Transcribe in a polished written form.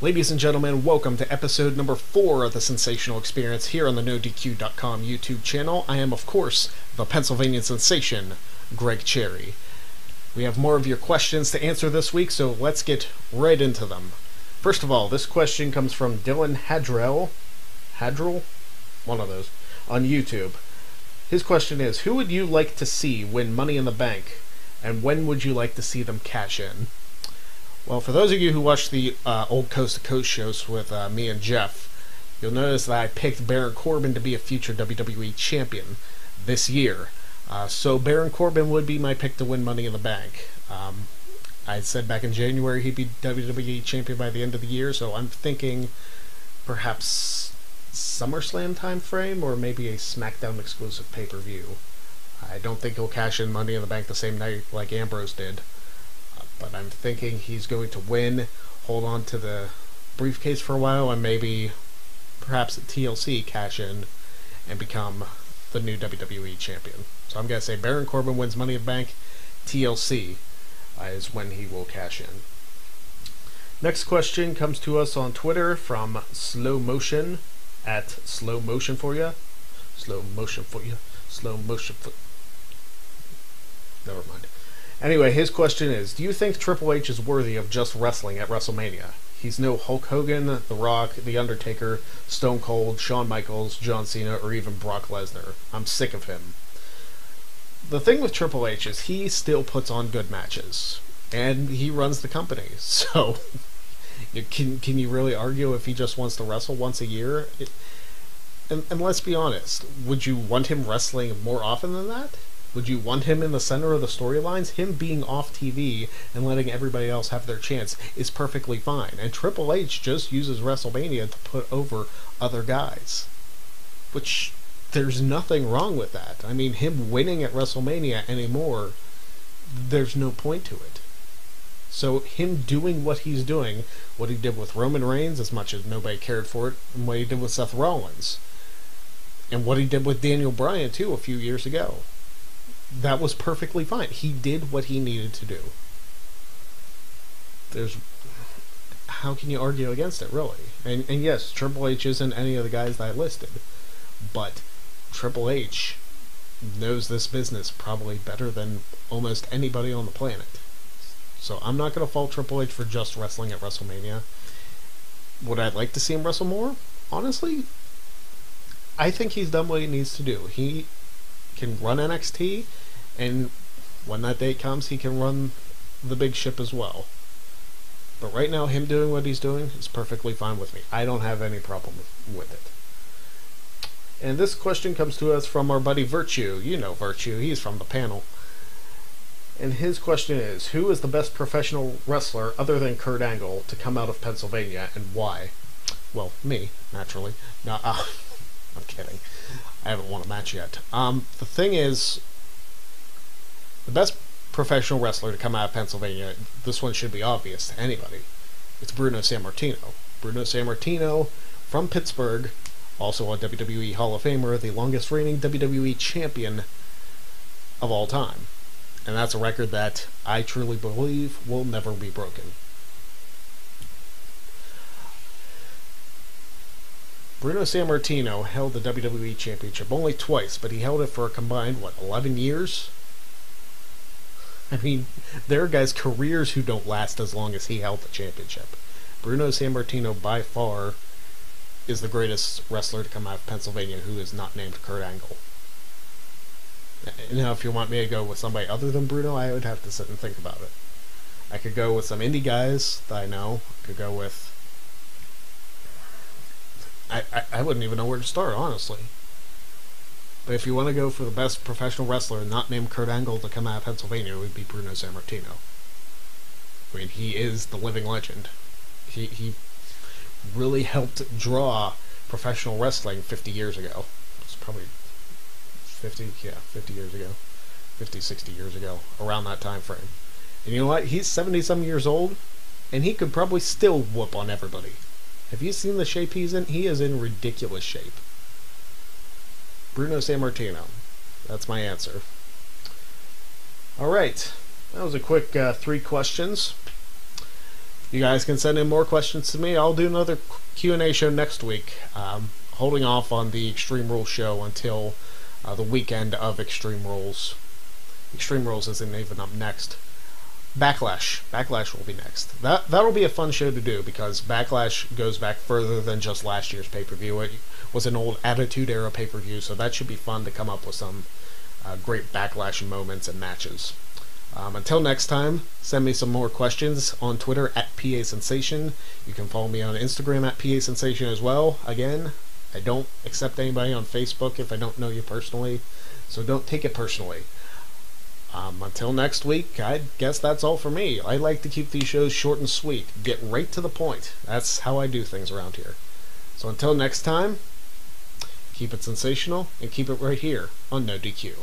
Ladies and gentlemen, welcome to episode number 4 of the Sensational Experience here on the NoDQ.com YouTube channel. I am, of course, the Pennsylvania sensation, Greg Cherry. We have more of your questions to answer this week, so let's get right into them. First of all, this question comes from Dylan Hadrell, one of those, on YouTube. His question is, who would you like to see win Money in the Bank, and when would you like to see them cash in? Well, for those of you who watched the old Coast to Coast shows with me and Jeff, you'll notice that I picked Baron Corbin to be a future WWE champion this year. So Baron Corbin would be my pick to win Money in the Bank. I said back in January he'd be WWE champion by the end of the year, so I'm thinking perhaps SummerSlam time frame or maybe a SmackDown exclusive pay-per-view. I don't think he'll cash in Money in the Bank the same night like Ambrose did. But I'm thinking he's going to win, hold on to the briefcase for a while, and maybe, perhaps at TLC, cash in and become the new WWE champion. So I'm going to say Baron Corbin wins Money in the Bank. TLC is when he will cash in. Next question comes to us on Twitter from Slow Motion, at Slow Motion for you. Slow Motion for you. Slow Motion for... Never mind. Anyway, his question is, do you think Triple H is worthy of just wrestling at WrestleMania? He's no Hulk Hogan, The Rock, The Undertaker, Stone Cold, Shawn Michaels, John Cena, or even Brock Lesnar. I'm sick of him. The thing with Triple H is he still puts on good matches, and he runs the company. So, can you really argue if he just wants to wrestle once a year? And let's be honest, would you want him wrestling more often than that? Would you want him in the center of the storylines? Him being off TV and letting everybody else have their chance is perfectly fine. And Triple H just uses WrestleMania to put over other guys. Which, there's nothing wrong with that. I mean, him winning at WrestleMania anymore, there's no point to it. So, him doing what he's doing, what he did with Roman Reigns, as much as nobody cared for it, and what he did with Seth Rollins, and what he did with Daniel Bryan, too, a few years ago. That was perfectly fine. He did what he needed to do. How can you argue against it, really? And yes, Triple H isn't any of the guys that I listed, but Triple H knows this business probably better than almost anybody on the planet. So I'm not going to fault Triple H for just wrestling at WrestleMania. Would I like to see him wrestle more? Honestly, I think he's done what he needs to do. He can run NXT, and when that date comes, he can run the big ship as well. But right now, him doing what he's doing is perfectly fine with me. I don't have any problem with it. And this question comes to us from our buddy Virtue. You know Virtue, he's from the panel. And his question is, who is the best professional wrestler other than Kurt Angle to come out of Pennsylvania, and why? Well, me, naturally. No, I'm kidding. I haven't won a match yet. The thing is, the best professional wrestler to come out of Pennsylvania, this one should be obvious to anybody. It's Bruno Sammartino. Bruno Sammartino from Pittsburgh, also a WWE Hall of Famer, the longest reigning WWE champion of all time. And that's a record that I truly believe will never be broken. Bruno Sammartino held the WWE Championship only twice, but he held it for a combined, 11 years? I mean, there are guys' careers who don't last as long as he held the championship. Bruno Sammartino, by far, is the greatest wrestler to come out of Pennsylvania who is not named Kurt Angle. Now, if you want me to go with somebody other than Bruno, I would have to sit and think about it. I could go with some indie guys that I know. I could go with... I wouldn't even know where to start, honestly. But if you want to go for the best professional wrestler not named Kurt Angle to come out of Pennsylvania, it would be Bruno Sammartino. I mean, he is the living legend. He really helped draw professional wrestling 50 years ago. It's probably 50 years ago. 50, 60 years ago. Around that time frame. And you know what? He's 70-some years old, and he could probably still whoop on everybody. Have you seen the shape he's in? He is in ridiculous shape. Bruno Sammartino. That's my answer. Alright. That was a quick 3 questions. You guys can send in more questions to me. I'll do another Q&A show next week. Holding off on the Extreme Rules show until the weekend of Extreme Rules. Extreme Rules isn't even up next. Backlash will be next. That'll be a fun show to do because Backlash goes back further than just last year's pay-per-view. It was an old Attitude Era pay-per-view, so that should be fun to come up with some great Backlash moments and matches. Until next time, send me some more questions on Twitter at PA Sensation. You can follow me on Instagram at PA Sensation as well. Again, I don't accept anybody on Facebook if I don't know you personally, so don't take it personally. Until next week, I guess that's all for me. I like to keep these shows short and sweet. Get right to the point. That's how I do things around here. So until next time, keep it sensational and keep it right here on No DQ.